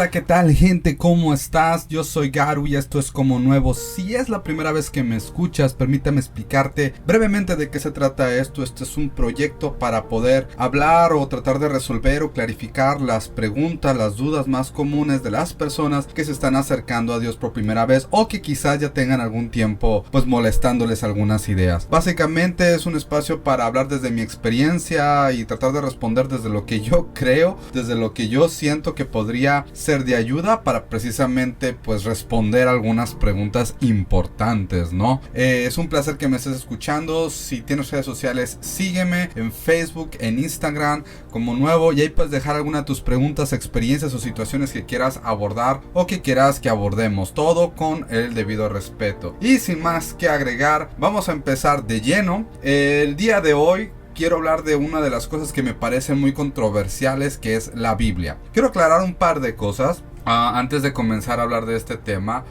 Hola, ¿qué tal, gente? ¿Cómo estás? Yo soy Garu y esto es Como Nuevo. Si es la primera vez que me escuchas, permítame explicarte brevemente de qué se trata esto. Este es un proyecto para poder hablar o tratar de resolver o clarificar las preguntas, las dudas más comunes de las personas que se están acercando a Dios por primera vez o que quizás ya tengan algún tiempo pues molestándoles algunas ideas. Básicamente es un espacio para hablar desde mi experiencia y tratar de responder desde lo que yo creo, desde lo que yo siento que podría ser de ayuda para precisamente pues responder algunas preguntas importantes, ¿no? Es un placer que me estés escuchando. Si tienes redes sociales, sígueme en Facebook, en Instagram Como Nuevo, y ahí puedes dejar alguna de tus preguntas, experiencias o situaciones que quieras abordar o que quieras que abordemos, todo con el debido respeto. Y sin más que agregar, vamos a empezar de lleno. El día de hoy quiero hablar de una de las cosas que me parecen muy controversiales, que es la Biblia. Quiero aclarar un par de cosas antes de comenzar a hablar de este tema.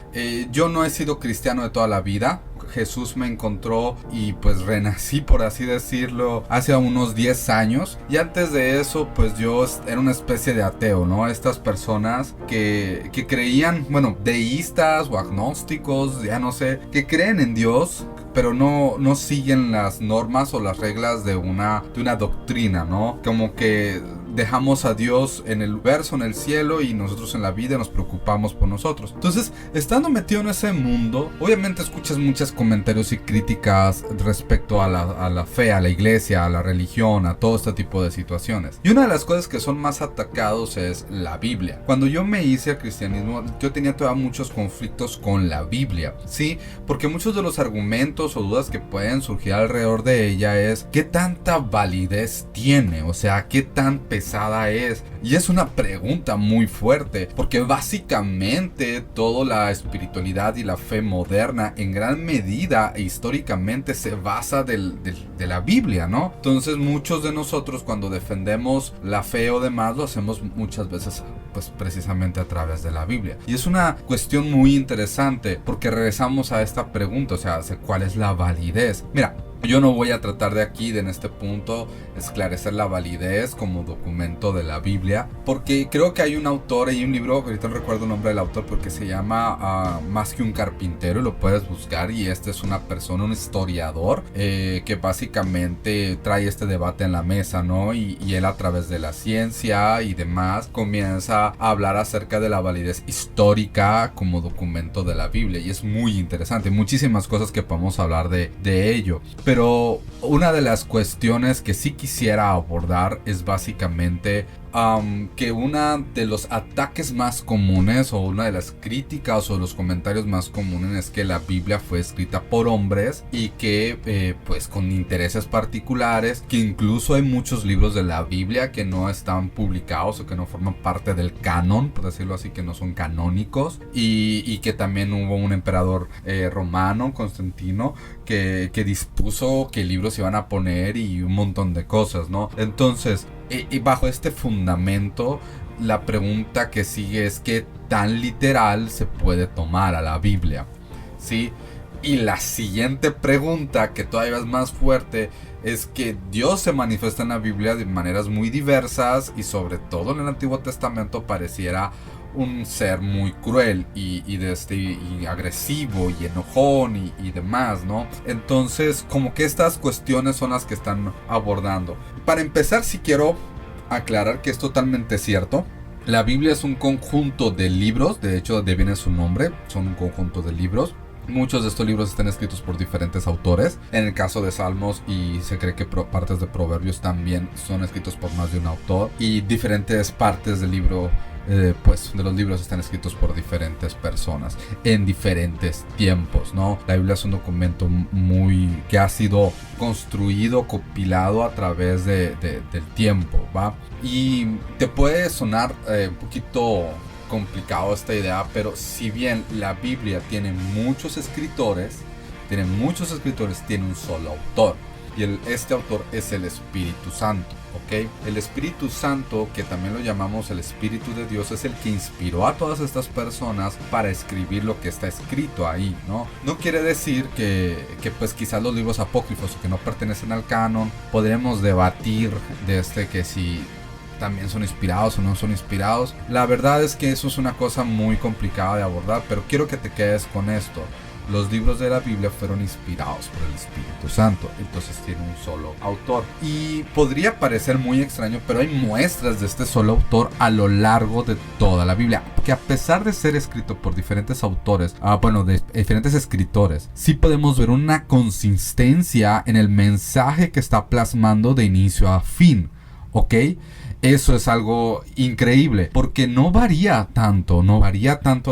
Yo no he sido cristiano de toda la vida. Jesús me encontró y pues renací, por así decirlo, hace unos 10 años. Y antes de eso pues yo era una especie de ateo, ¿no? Estas personas que creían, bueno, deístas o agnósticos, ya no sé, que creen en Dios, pero no siguen las normas o las reglas de una doctrina, ¿no? Como que dejamos a Dios en el universo, en el cielo, y nosotros en la vida nos preocupamos por nosotros. Entonces, estando metido en ese mundo, obviamente escuchas muchos comentarios y críticas respecto a la fe, a la iglesia, a la religión, a todo este tipo de situaciones. Y una de las cosas que son más atacados es la Biblia. Cuando yo me hice al cristianismo, yo tenía todavía muchos conflictos con la Biblia, ¿sí? Porque muchos de los argumentos o dudas que pueden surgir alrededor de ella es ¿qué tanta validez tiene? O sea, ¿qué tan pesada es? Y es una pregunta muy fuerte, porque básicamente toda la espiritualidad y la fe moderna en gran medida e históricamente se basa de la Biblia, ¿no? Entonces muchos de nosotros cuando defendemos la fe o demás lo hacemos muchas veces pues precisamente a través de la Biblia. Y es una cuestión muy interesante porque regresamos a esta pregunta, o sea, ¿cuál es la validez? Mira, yo no voy a tratar de aquí, en este punto, esclarecer la validez como documento de la Biblia, porque creo que hay un autor y un libro, ahorita no recuerdo el nombre del autor, porque se llama Más que un carpintero, y lo puedes buscar, y este es una persona, un historiador, que básicamente trae este debate en la mesa, ¿no? Y él a través de la ciencia y demás comienza a hablar acerca de la validez histórica como documento de la Biblia, y es muy interesante, muchísimas cosas que podemos hablar de ello. Pero una de las cuestiones que sí quisiera abordar es básicamente que uno de los ataques más comunes o una de las críticas o los comentarios más comunes es que la Biblia fue escrita por hombres y que pues con intereses particulares, que incluso hay muchos libros de la Biblia que no están publicados o que no forman parte del canon, por decirlo así, que no son canónicos, y que también hubo un emperador romano, Constantino, que dispuso qué libros se iban a poner y un montón de cosas, ¿no? Entonces, y bajo este fundamento, la pregunta que sigue es ¿qué tan literal se puede tomar a la Biblia? ¿Sí? Y la siguiente pregunta, que todavía es más fuerte, es que Dios se manifiesta en la Biblia de maneras muy diversas, y sobre todo en el Antiguo Testamento pareciera un ser muy cruel y agresivo y enojón y demás, ¿no? Entonces, como que estas cuestiones son las que están abordando. Para empezar, sí quiero aclarar que es totalmente cierto. La Biblia es un conjunto de libros, de hecho de viene su nombre, son un conjunto de libros. Muchos de estos libros están escritos por diferentes autores. En el caso de Salmos, y se cree que partes de Proverbios también son escritos por más de un autor, y diferentes partes del libro pues de los libros están escritos por diferentes personas en diferentes tiempos, ¿no? La Biblia es un documento que ha sido construido, compilado a través del tiempo, ¿va? Y te puede sonar un poquito complicado esta idea, pero si bien la Biblia tiene muchos escritores, tiene un solo autor, y este autor es el Espíritu Santo. ¿Ok? El Espíritu Santo, que también lo llamamos el Espíritu de Dios, es el que inspiró a todas estas personas para escribir lo que está escrito ahí, ¿no? No quiere decir que pues quizás los libros apócrifos que no pertenecen al canon, podremos debatir que si también son inspirados o no son inspirados. La verdad es que eso es una cosa muy complicada de abordar, pero quiero que te quedes con esto. Los libros de la Biblia fueron inspirados por el Espíritu Santo, entonces tiene un solo autor. Y podría parecer muy extraño, pero hay muestras de este solo autor a lo largo de toda la Biblia, que a pesar de ser escrito por diferentes autores, de diferentes escritores, sí podemos ver una consistencia en el mensaje que está plasmando de inicio a fin, ¿ok? Eso es algo increíble, porque no varía tanto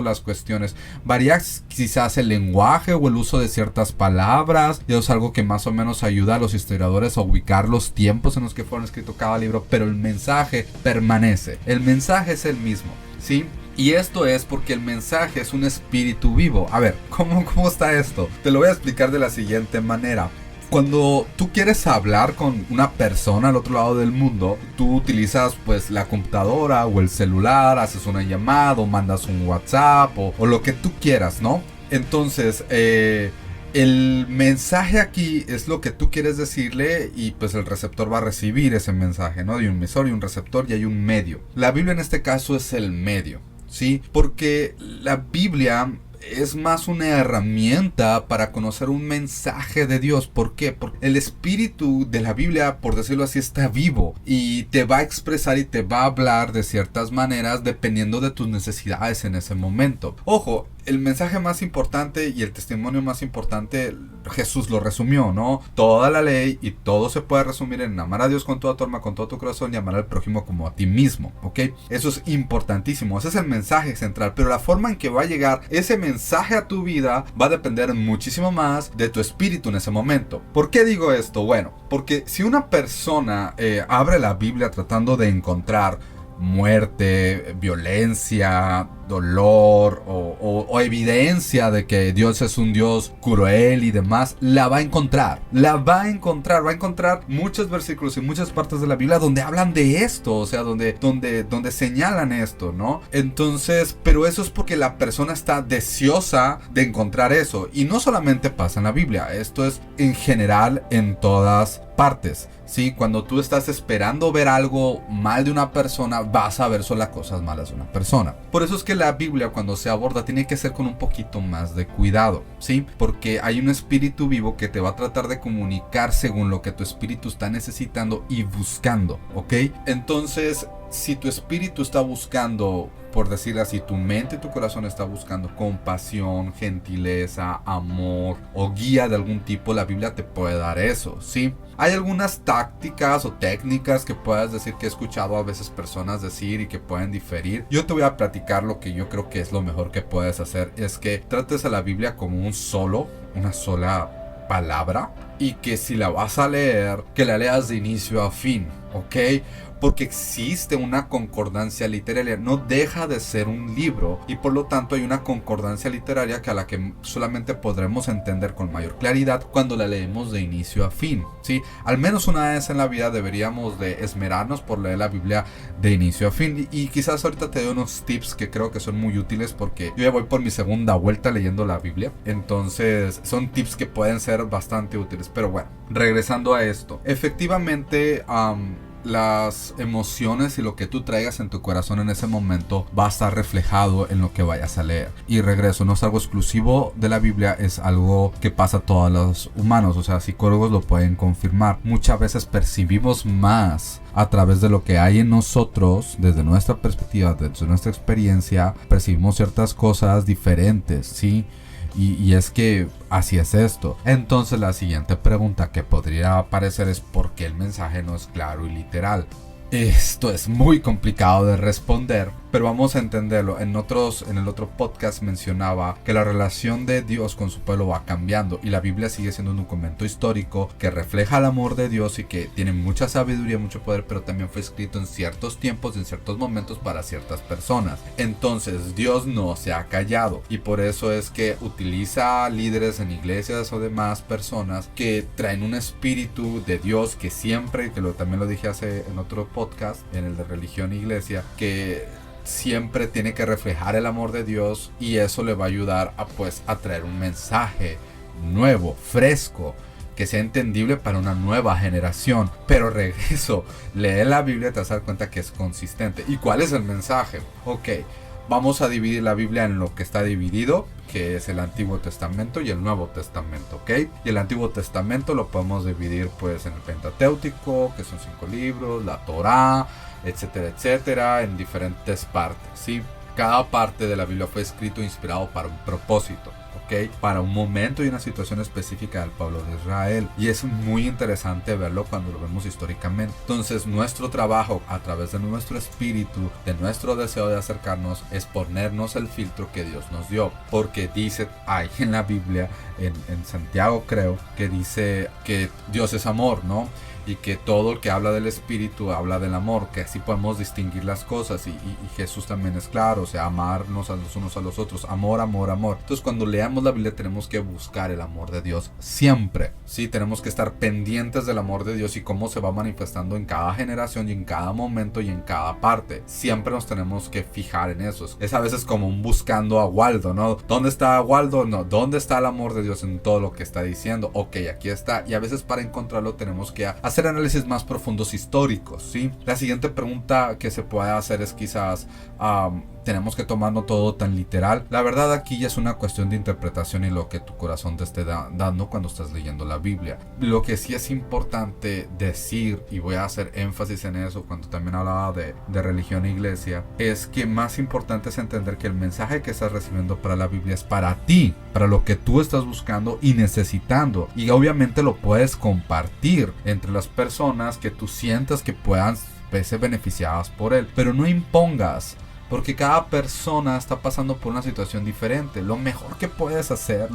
las cuestiones. Varía quizás el lenguaje o el uso de ciertas palabras, y eso es algo que más o menos ayuda a los historiadores a ubicar los tiempos en los que fueron escritos cada libro, pero el mensaje permanece, el mensaje es el mismo, ¿sí? Y esto es porque el mensaje es un espíritu vivo. A ver, ¿cómo está esto? Te lo voy a explicar de la siguiente manera. Cuando tú quieres hablar con una persona al otro lado del mundo, tú utilizas pues la computadora o el celular, haces una llamada o mandas un WhatsApp o lo que tú quieras, ¿no? Entonces, el mensaje aquí es lo que tú quieres decirle y pues el receptor va a recibir ese mensaje, ¿no? Hay un emisor y un receptor y hay un medio. La Biblia en este caso es el medio, ¿sí? Porque la Biblia es más una herramienta para conocer un mensaje de Dios. ¿Por qué? Porque el espíritu de la Biblia, por decirlo así, está vivo y te va a expresar y te va a hablar de ciertas maneras dependiendo de tus necesidades en ese momento. Ojo, el mensaje más importante y el testimonio más importante, Jesús lo resumió, ¿no? Toda la ley y todo se puede resumir en amar a Dios con toda tu alma, con todo tu corazón y amar al prójimo como a ti mismo, ¿ok? Eso es importantísimo, ese es el mensaje central, pero la forma en que va a llegar ese mensaje a tu vida va a depender muchísimo más de tu espíritu en ese momento. ¿Por qué digo esto? Bueno, porque si una persona abre la Biblia tratando de encontrar muerte, violencia, dolor o evidencia de que Dios es un Dios cruel y demás, va a encontrar muchos versículos y muchas partes de la Biblia donde hablan de esto, o sea, donde señalan esto, ¿no? Entonces, pero eso es porque la persona está deseosa de encontrar eso, y no solamente pasa en la Biblia, esto es en general en todas partes, ¿sí? Cuando tú estás esperando ver algo mal de una persona, vas a ver solo las cosas malas de una persona. Por eso es que la Biblia, cuando se aborda, tiene que ser con un poquito más de cuidado, ¿sí? Porque hay un espíritu vivo que te va a tratar de comunicar según lo que tu espíritu está necesitando y buscando, ¿ok? Entonces, si tu espíritu está buscando, por decirlo así, tu mente y tu corazón está buscando compasión, gentileza, amor o guía de algún tipo, la Biblia te puede dar eso, ¿sí? Hay algunas tácticas o técnicas que puedas decir que he escuchado a veces personas decir y que pueden diferir. Yo te voy a platicar lo que yo creo que es lo mejor que puedes hacer, es que trates a la Biblia como una sola palabra, y que si la vas a leer, que la leas de inicio a fin, ¿ok? Porque existe una concordancia literaria, no deja de ser un libro y por lo tanto hay una concordancia literaria a la que solamente podremos entender con mayor claridad cuando la leemos de inicio a fin, ¿sí? Al menos una vez en la vida deberíamos de esmerarnos por leer la Biblia de inicio a fin, y quizás ahorita te doy unos tips que creo que son muy útiles porque yo ya voy por mi segunda vuelta leyendo la Biblia, entonces son tips que pueden ser bastante útiles. Pero bueno, regresando a esto, efectivamente las emociones y lo que tú traigas en tu corazón en ese momento va a estar reflejado en lo que vayas a leer. Y regreso, no es algo exclusivo de la Biblia, es algo que pasa a todos los humanos, o sea, psicólogos lo pueden confirmar. Muchas veces percibimos más a través de lo que hay en nosotros, desde nuestra perspectiva, desde nuestra experiencia, percibimos ciertas cosas diferentes, ¿sí? Y es que así es esto. Entonces la siguiente pregunta que podría aparecer es ¿por qué el mensaje no es claro y literal? Esto es muy complicado de responder, pero vamos a entenderlo. En el otro podcast mencionaba que la relación de Dios con su pueblo va cambiando, y la Biblia sigue siendo un documento histórico que refleja el amor de Dios y que tiene mucha sabiduría, mucho poder, pero también fue escrito en ciertos tiempos, en ciertos momentos, para ciertas personas. Entonces Dios no se ha callado, y por eso es que utiliza líderes en iglesias o demás personas que traen un espíritu de Dios que siempre, también lo dije en otro podcast, en el de religión e iglesia, que siempre tiene que reflejar el amor de Dios, y eso le va a ayudar a traer un mensaje nuevo, fresco, que sea entendible para una nueva generación. Pero regreso, lee la Biblia y te vas a dar cuenta que es consistente. ¿Y cuál es el mensaje? Ok, vamos a dividir la Biblia en lo que está dividido, que es el Antiguo Testamento y el Nuevo Testamento, ¿ok? Y el Antiguo Testamento lo podemos dividir pues en el Pentateuco, que son 5 libros, la Torá, etcétera, etcétera, en diferentes partes, ¿sí? Cada parte de la Biblia fue escrito e inspirado para un propósito, ¿ok? Para un momento y una situación específica del pueblo de Israel. Y es muy interesante verlo cuando lo vemos históricamente. Entonces, nuestro trabajo a través de nuestro espíritu, de nuestro deseo de acercarnos, es ponernos el filtro que Dios nos dio. Porque dice ahí en la Biblia, en Santiago creo, que dice que Dios es amor, ¿no? Y que todo el que habla del espíritu habla del amor, que así podemos distinguir las cosas, y Jesús también es claro, o sea, amarnos a los unos a los otros, amor, amor, amor. Entonces cuando leamos la Biblia tenemos que buscar el amor de Dios siempre, sí, tenemos que estar pendientes del amor de Dios y cómo se va manifestando en cada generación y en cada momento y en cada parte. Siempre nos tenemos que fijar en eso. Es a veces como un buscando a Waldo, ¿no? ¿Dónde está Waldo? No, ¿dónde está el amor de Dios en todo lo que está diciendo? Ok, aquí está. Y a veces para encontrarlo tenemos que hacer análisis más profundos históricos, ¿sí? La siguiente pregunta que se puede hacer es quizás, tenemos que tomarlo todo tan literal. La verdad aquí ya es una cuestión de interpretación y lo que tu corazón te esté dando cuando estás leyendo la Biblia. Lo que sí es importante decir, y voy a hacer énfasis en eso cuando también hablaba de religión e iglesia, es que más importante es entender que el mensaje que estás recibiendo para la Biblia es para ti, para lo que tú estás buscando y necesitando, y obviamente lo puedes compartir entre las personas que tú sientas que puedan verse beneficiadas por él, pero no impongas, porque cada persona está pasando por una situación diferente. Lo mejor que puedes hacer,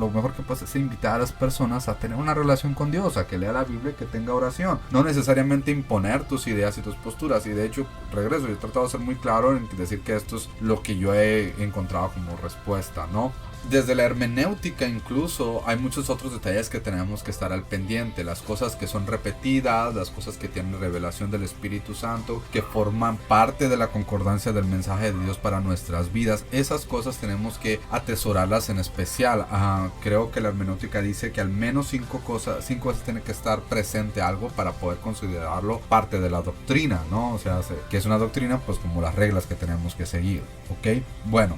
es invitar a las personas a tener una relación con Dios, a que lea la Biblia y que tenga oración. No necesariamente imponer tus ideas y tus posturas. Y de hecho, regreso, yo he tratado de ser muy claro en decir que esto es lo que yo he encontrado como respuesta, ¿no? Desde la hermenéutica incluso hay muchos otros detalles que tenemos que estar al pendiente. Las cosas que son repetidas, las cosas que tienen revelación del Espíritu Santo, que forman parte de la concordancia del mensaje de Dios para nuestras vidas. Esas cosas tenemos que atesorarlas en especial. Creo que la hermenéutica dice que al menos 5 cosas tienen que estar presente algo para poder considerarlo parte de la doctrina, ¿no? O sea, que es una doctrina pues como las reglas que tenemos que seguir, ¿ok? Bueno,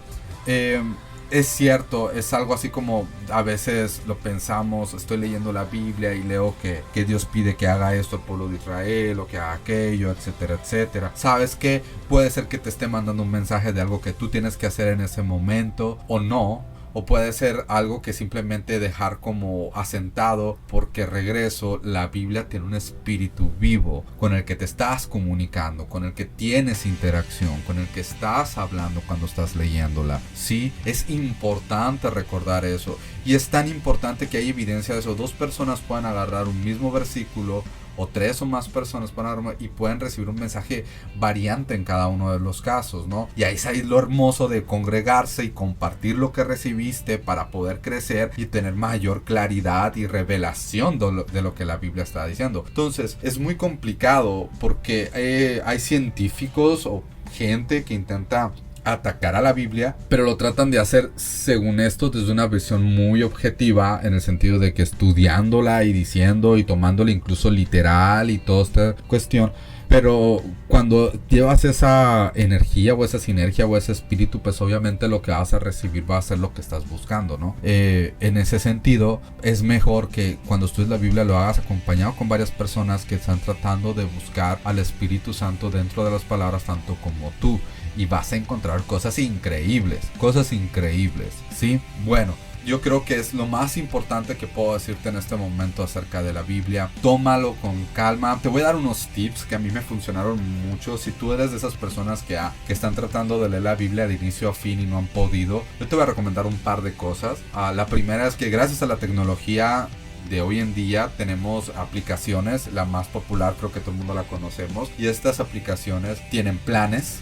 es cierto, es algo así como a veces lo pensamos, estoy leyendo la Biblia y leo que Dios pide que haga esto al pueblo de Israel o que haga aquello, etcétera, etcétera. ¿Sabes qué? Puede ser que te esté mandando un mensaje de algo que tú tienes que hacer en ese momento o no. O puede ser algo que simplemente dejar como asentado, porque regreso, la Biblia tiene un espíritu vivo con el que te estás comunicando, con el que tienes interacción, con el que estás hablando cuando estás leyéndola. Sí, es importante recordar eso. Y es tan importante que hay evidencia de eso. 2 personas pueden agarrar un mismo versículo, o 3 o más personas y pueden recibir un mensaje variante en cada uno de los casos, ¿no? Y ahí es lo hermoso de congregarse y compartir lo que recibiste para poder crecer y tener mayor claridad y revelación de lo que la Biblia está diciendo. Entonces es muy complicado porque hay científicos o gente que intenta atacar a la Biblia, pero lo tratan de hacer según esto desde una visión muy objetiva, en el sentido de que estudiándola y diciendo y tomándola incluso literal y toda esta cuestión. Pero cuando llevas esa energía o esa sinergia o ese espíritu, pues obviamente lo que vas a recibir va a ser lo que estás buscando, ¿no? En ese sentido, es mejor que cuando estudies la Biblia lo hagas acompañado con varias personas que están tratando de buscar al Espíritu Santo dentro de las palabras, tanto como tú. Y vas a encontrar cosas increíbles, ¿sí? Bueno, yo creo que es lo más importante que puedo decirte en este momento acerca de la Biblia. Tómalo con calma. Te voy a dar unos tips que a mí me funcionaron mucho. Si tú eres de esas personas que están tratando de leer la Biblia de inicio a fin y no han podido, yo te voy a recomendar un par de cosas. La primera es que gracias a la tecnología de hoy en día tenemos aplicaciones. La más popular creo que todo el mundo la conocemos, y estas aplicaciones tienen planes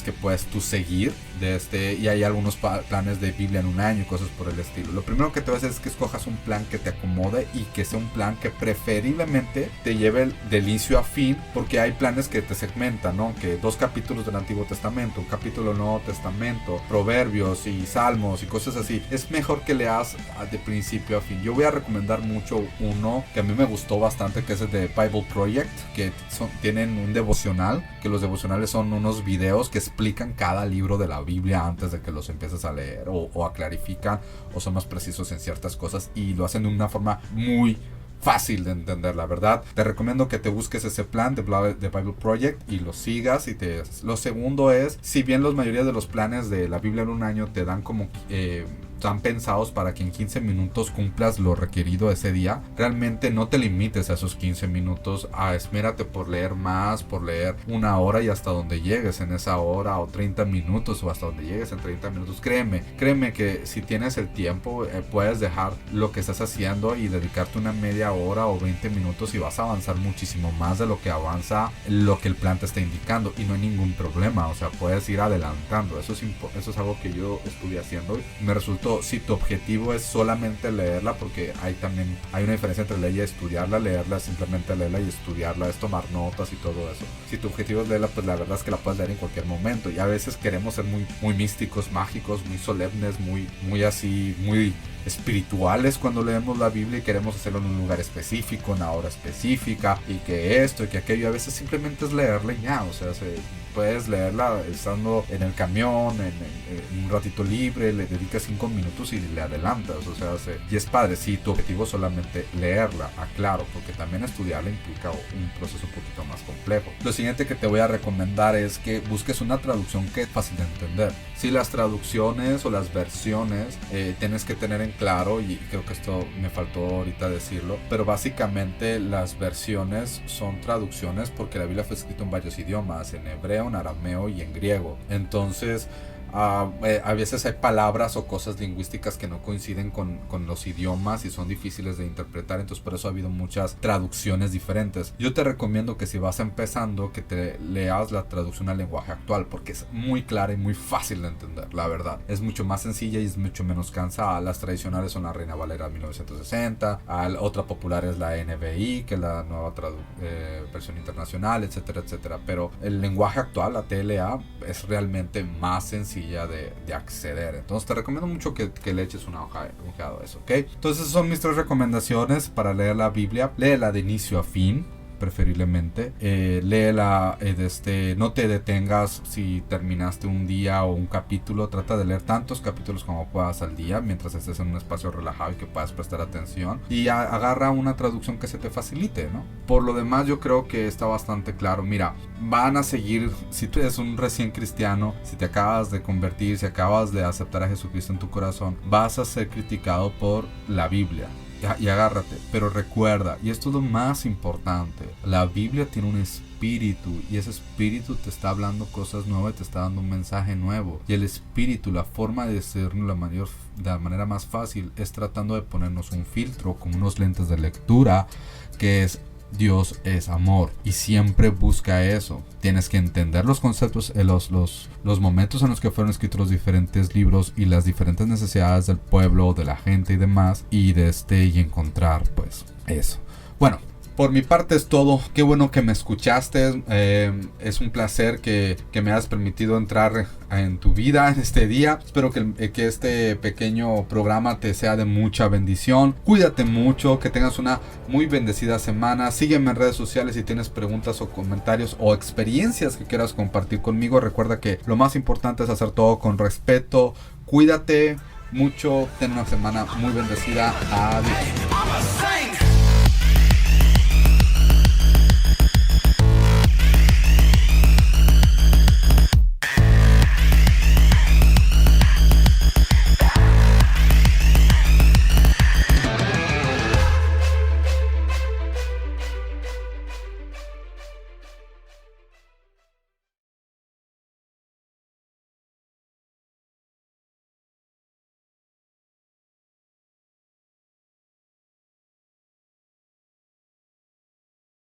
que puedes tú seguir y hay algunos planes de Biblia en un año y cosas por el estilo. Lo primero que te voy a hacer es que escojas un plan que te acomode y que sea un plan que preferiblemente te lleve de inicio a fin, porque hay planes que te segmentan, ¿no? Que 2 capítulos del Antiguo Testamento, un capítulo del Nuevo Testamento, Proverbios y Salmos y cosas así. Es mejor que leas de principio a fin. Yo voy a recomendar mucho mucho uno que a mí me gustó bastante, que es el de Bible Project, que tienen un devocional, que los devocionales son unos videos que explican cada libro de la Biblia antes de que los empieces a leer, o aclarifican, o son más precisos en ciertas cosas, y lo hacen de una forma muy fácil de entender, la verdad. Te recomiendo que te busques ese plan de Bible Project y lo sigas. Lo segundo es, si bien la mayoría de los planes de la Biblia en un año te dan como están pensados para que en 15 minutos cumplas lo requerido ese día, realmente no te limites a esos 15 minutos, esmérate por leer más, por leer una hora y hasta donde llegues en esa hora, o 30 minutos, o hasta donde llegues en 30 minutos. Créeme que si tienes el tiempo, puedes dejar lo que estás haciendo y dedicarte una media hora o 20 minutos, y vas a avanzar muchísimo más de lo que avanza lo que el plan te está indicando, y no hay ningún problema. O sea, puedes ir adelantando. Eso es algo que yo estuve haciendo y me resultó. Si tu objetivo es solamente leerla, porque hay una diferencia entre leer y estudiarla. Leerla, simplemente leerla, y estudiarla es tomar notas y todo eso. Si tu objetivo es leerla, pues la verdad es que la puedes leer en cualquier momento, y a veces queremos ser muy místicos, mágicos, muy solemnes, muy así, muy espirituales cuando leemos la Biblia, y queremos hacerlo en un lugar específico, en una hora específica, y que esto y que aquello. A veces simplemente es leerla y ya. O sea, puedes leerla estando en el camión, en un ratito libre, le dedicas 5 minutos y le adelantas. O sea, y es padre. Si tu objetivo es solamente leerla, aclaro, porque también estudiarla implica un proceso un poquito más complejo. Lo siguiente que te voy a recomendar es que busques una traducción que es fácil de entender. Si las traducciones o las versiones tienes que tener en claro, y creo que esto me faltó ahorita decirlo, pero básicamente las versiones son traducciones porque la Biblia fue escrita en varios idiomas: en hebreo, en arameo y en griego. Entonces a veces hay palabras o cosas lingüísticas que no coinciden con los idiomas y son difíciles de interpretar, entonces por eso ha habido muchas traducciones diferentes. Yo te recomiendo que si vas empezando, que te leas la traducción al lenguaje actual, porque es muy clara y muy fácil de entender, la verdad. Es mucho más sencilla y es mucho menos cansada. Las tradicionales son la Reina Valera 1960, otra popular es la NBI, que es la nueva versión internacional, etcétera, etcétera. Pero el lenguaje actual, la TLA, es realmente más sencilla de acceder. Entonces te recomiendo mucho que le eches una ojeada a eso, ¿ok? Entonces son mis 3 recomendaciones para leer la Biblia. Léela de inicio a fin, preferiblemente. Léela, no te detengas si terminaste un día o un capítulo. Trata de leer tantos capítulos como puedas al día, mientras estés en un espacio relajado y que puedas prestar atención, y agarra una traducción que se te facilite, ¿no? Por lo demás, yo creo que está bastante claro. Mira, van a seguir, si tú eres un recién cristiano, si te acabas de convertir, si acabas de aceptar a Jesucristo en tu corazón, vas a ser criticado por la Biblia. Y agárrate, pero recuerda, y esto es lo más importante, la Biblia tiene un espíritu, y ese espíritu te está hablando cosas nuevas, te está dando un mensaje nuevo, y el espíritu, la forma de decirlo de la manera más fácil, es tratando de ponernos un filtro con unos lentes de lectura, que es: Dios es amor, y siempre busca eso. Tienes que entender los conceptos, los momentos en los que fueron escritos los diferentes libros y las diferentes necesidades del pueblo, de la gente y demás, y y encontrar pues eso. Bueno, por mi parte es todo. Qué bueno que me escuchaste. Es un placer que me hayas permitido entrar en tu vida en este día. Espero que este pequeño programa te sea de mucha bendición. Cuídate mucho, que tengas una muy bendecida semana. Sígueme en redes sociales si tienes preguntas o comentarios o experiencias que quieras compartir conmigo. Recuerda que lo más importante es hacer todo con respeto. Cuídate mucho. Ten una semana muy bendecida. Adiós.